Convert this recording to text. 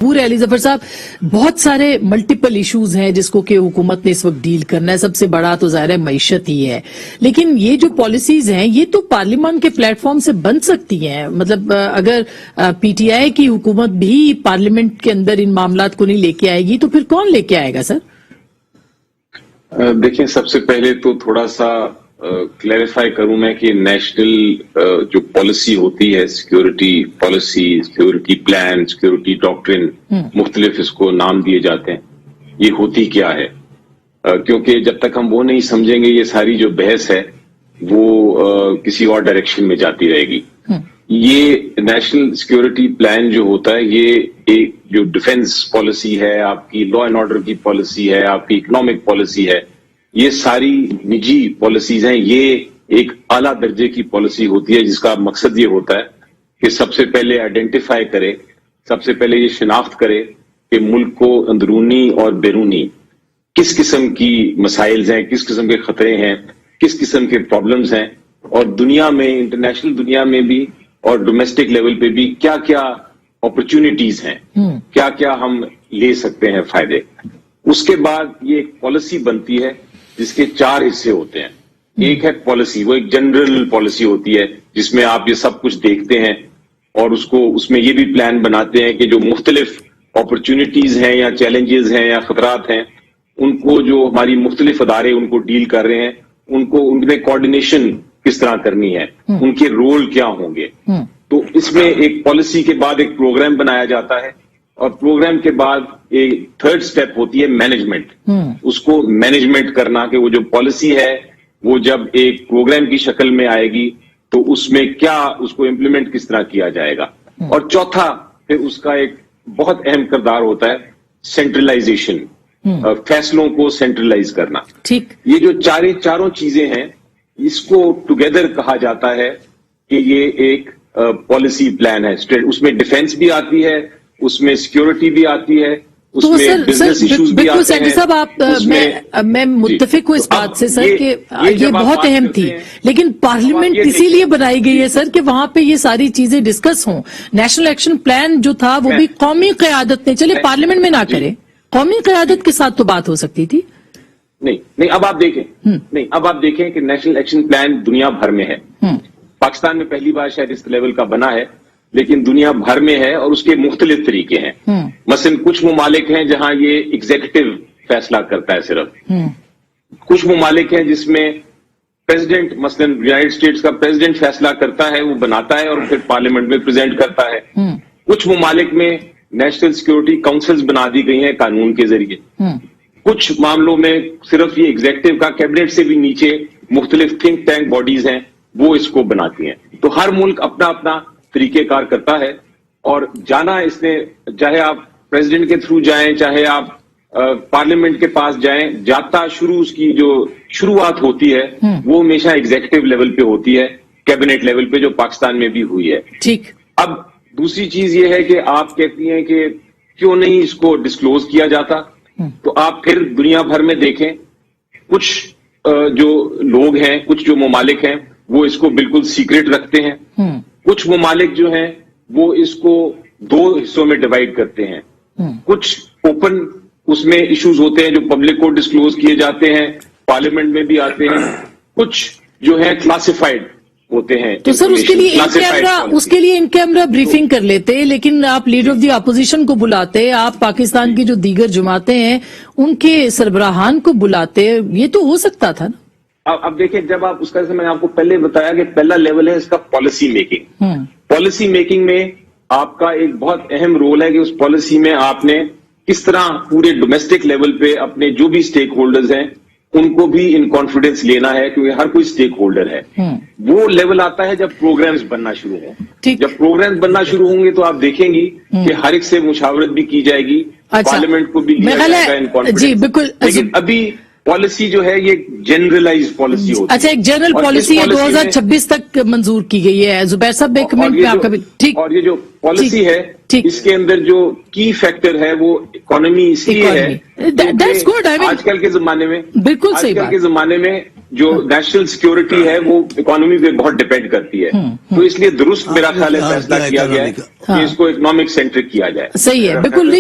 پورے علی ظفر صاحب، بہت سارے ملٹیپل ایشوز ہیں جس کو کہ حکومت نے اس وقت ڈیل کرنا ہے. سب سے بڑا تو ظاہر ہے معیشت ہی ہے، لیکن یہ جو پالیسیز ہیں یہ تو پارلیمان کے پلیٹ فارم سے بن سکتی ہیں. مطلب اگر پی ٹی آئی کی حکومت بھی پارلیمنٹ کے اندر ان معاملات کو نہیں لے کے آئے گی تو پھر کون لے کے آئے گا سر؟ دیکھیں، سب سے پہلے تو تھوڑا سا کلیریفائی کروں میں کہ نیشنل جو پالیسی ہوتی ہے، security policy, security plan, security ڈاکٹرن، مختلف اس کو نام دیے جاتے ہیں. یہ ہوتی کیا ہے؟ کیونکہ جب تک ہم وہ نہیں سمجھیں گے یہ ساری جو بحث ہے وہ کسی اور ڈائریکشن میں جاتی رہے گی. یہ نیشنل سیکیورٹی پلان جو ہوتا ہے یہ ایک جو ڈیفنس پالیسی ہے، آپ کی لا اینڈ آرڈر کی پالیسی ہے، آپ کی اکنامک پالیسی ہے، یہ ساری نجی پالیسیز ہیں. یہ ایک اعلیٰ درجے کی پالیسی ہوتی ہے جس کا مقصد یہ ہوتا ہے کہ سب سے پہلے آئیڈینٹیفائی کرے، سب سے پہلے یہ شناخت کرے کہ ملک کو اندرونی اور بیرونی کس قسم کی مسائل ہیں، کس قسم کے خطرے ہیں، کس قسم کے پرابلمز ہیں، اور دنیا میں، انٹرنیشنل دنیا میں بھی اور ڈومیسٹک لیول پہ بھی کیا کیا اپرچونٹیز ہیں، کیا کیا ہم لے سکتے ہیں فائدے. اس کے بعد یہ ایک پالیسی بنتی ہے جس کے 4 حصے ہوتے ہیں. ایک ہے پالیسی، وہ ایک جنرل پالیسی ہوتی ہے جس میں آپ یہ سب کچھ دیکھتے ہیں اور اس میں یہ بھی پلان بناتے ہیں کہ جو مختلف اپرچونٹیز ہیں یا چیلنجز ہیں یا خطرات ہیں ان کو جو ہماری مختلف ادارے ان کو ڈیل کر رہے ہیں ان میں کوآرڈینیشن کس طرح کرنی ہے، ان کے رول کیا ہوں گے. تو اس میں ایک پالیسی کے بعد ایک پروگرام بنایا جاتا ہے اور پروگرام کے بعد ایک 3rd سٹیپ ہوتی ہے مینجمنٹ. اس کو مینجمنٹ کرنا کہ وہ جو پالیسی ہے وہ جب ایک پروگرام کی شکل میں آئے گی تو اس میں کیا اس کو امپلیمنٹ کس طرح کیا جائے گا. اور چوتھا پھر اس کا ایک بہت اہم کردار ہوتا ہے سینٹرلائزیشن، فیصلوں کو سینٹرلائز کرنا. ٹھیک، یہ جو چاروں چیزیں ہیں اس کو ٹوگیدر کہا جاتا ہے کہ یہ ایک پالیسی پلان ہے. اس میں ڈیفنس بھی آتی ہے، اس میں سیکیورٹی بھی آتی ہے، اس تو میں بزنس ایشوز بھی آتے ہیں. صاحب میں متفق ہوں اس بات سے سر کہ یہ بہت اہم تھی، لیکن پارلیمنٹ اسی لیے بنائی گئی ہے سر کہ وہاں پہ یہ ساری چیزیں ڈسکس ہوں. نیشنل ایکشن پلان جو تھا وہ بھی قومی قیادت نے، چلے پارلیمنٹ میں نہ کرے، قومی قیادت کے ساتھ تو بات ہو سکتی تھی. نہیں اب آپ دیکھیں کہ نیشنل ایکشن پلان دنیا بھر میں ہے. پاکستان میں پہلی بار شاید اس لیول کا بنا ہے، لیکن دنیا بھر میں ہے اور اس کے مختلف طریقے ہیں. مثلا کچھ ممالک ہیں جہاں یہ ایگزیکٹو فیصلہ کرتا ہے صرف. کچھ ممالک ہیں جس میں پریزیڈنٹ، مثلا یونائیٹڈ اسٹیٹس کا پریزیڈنٹ فیصلہ کرتا ہے، وہ بناتا ہے اور پھر پارلیمنٹ میں پریزنٹ کرتا ہے. کچھ ممالک میں نیشنل سیکیورٹی کاؤنسلز بنا دی گئی ہیں قانون کے ذریعے. کچھ معاملوں میں صرف یہ ایگزیکٹو کا کیبنٹ سے بھی نیچے مختلف تھنک ٹینک باڈیز ہیں وہ اس کو بناتی ہیں. تو ہر ملک اپنا اپنا طریقہ کار کرتا ہے اور جانا اس نے، چاہے آپ پریزیڈنٹ کے تھرو جائیں، چاہے آپ پارلیمنٹ کے پاس جائیں، جاتا اس کی جو شروعات ہوتی ہے وہ ہمیشہ ایگزیکٹو لیول پہ ہوتی ہے، کیبنٹ لیول پہ، جو پاکستان میں بھی ہوئی ہے. ٹھیک. اب دوسری چیز یہ ہے کہ آپ کہتی ہیں کہ کیوں نہیں اس کو ڈسکلوز کیا جاتا، تو آپ پھر دنیا بھر میں دیکھیں کچھ جو لوگ ہیں، کچھ جو ممالک ہیں وہ اس کو بالکل سیکرٹ رکھتے ہیں. کچھ ممالک جو ہیں وہ اس کو 2 حصوں میں ڈیوائڈ کرتے ہیں. کچھ اوپن اس میں ایشوز ہوتے ہیں جو پبلک کو ڈسکلوز کیے جاتے ہیں، پارلیمنٹ میں بھی آتے ہیں. کچھ جو ہے کلاسیفائڈ ہوتے ہیں. تو سر اس کے لیے ان کیمرہ بریفنگ کر لیتے، لیکن آپ لیڈر آف دی اپوزیشن کو بلاتے، آپ پاکستان کی جو دیگر جماعتیں ہیں ان کے سربراہان کو بلاتے، یہ تو ہو سکتا تھا نا. اب دیکھیں، جب آپ اس کا، میں نے آپ کو پہلے بتایا کہ پہلا لیول ہے اس کا پالیسی میکنگ. پالیسی میکنگ میں آپ کا ایک بہت اہم رول ہے کہ اس پالیسی میں آپ نے کس طرح پورے ڈومیسٹک لیول پہ اپنے جو بھی سٹیک ہولڈرز ہیں ان کو بھی ان کانفیڈنس لینا ہے، کیونکہ ہر کوئی سٹیک ہولڈر ہے. وہ لیول آتا ہے جب پروگرامز بننا شروع ہوں. جب پروگرامز بننا شروع ہوں گے تو آپ دیکھیں گی کہ ہر ایک سے مشاورت بھی کی جائے گی، پارلیمنٹ کو بھی لیا جائے گا ان کانفیڈنس. جی بالکل. لیکن ابھی پالیسی جو ہے یہ جنرلائز پالیسی ہوتی ہے. اچھا، ایک جنرل پالیسی ہے 2026 تک منظور کی گئی ہے. زبیر صاحب ایک منٹ میں آپ کا بھی. ٹھیک. اور یہ جو پالیسی ہے اس کے اندر جو کی فیکٹر ہے وہ اکانومی اس لیے ہے آج کل کے زمانے میں بالکل صحیح آج کل کے زمانے میں جو نیشنل سیکیورٹی ہے وہ اکانومی پہ بہت ڈپینڈ کرتی ہے، تو اس لیے درست میرا خیال ہے فیصلہ کیا گیا ہے کہ اس کو اکنامک سینٹرک کیا جائے. صحیح ہے، بالکل.